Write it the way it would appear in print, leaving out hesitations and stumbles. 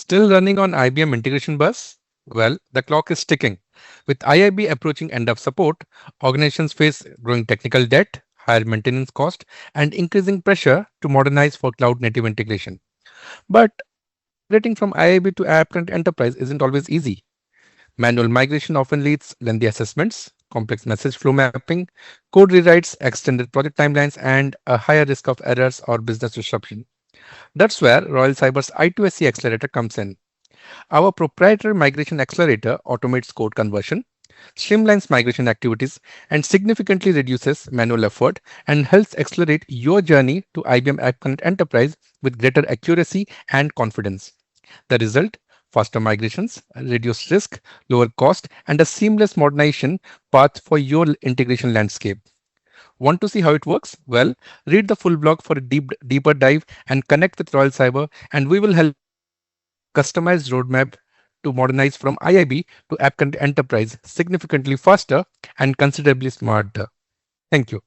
Still running on IBM Integration Bus? Well, the clock is ticking. With IIB approaching end of support, organizations face growing technical debt, higher maintenance cost, and increasing pressure to modernize for cloud native integration. But migrating from IIB to AppConnect Enterprise isn't always easy. Manual migration often leads lengthy assessments, complex message flow mapping, code rewrites, extended project timelines, and a higher risk of errors or business disruption. That's where Royal Cyber's I2SC Accelerator comes in. Our proprietary migration accelerator automates code conversion, streamlines migration activities, and significantly reduces manual effort and helps accelerate your journey to IBM App Connect Enterprise with greater accuracy and confidence. The result? Faster migrations, reduced risk, lower cost, and a seamless modernization path for your integration landscape. Want to see how it works? Well, read the full blog for a deeper dive and connect with Royal Cyber, and we will help customized roadmap to modernize from IIB to AppConnect Enterprise significantly faster and considerably smarter. Thank you.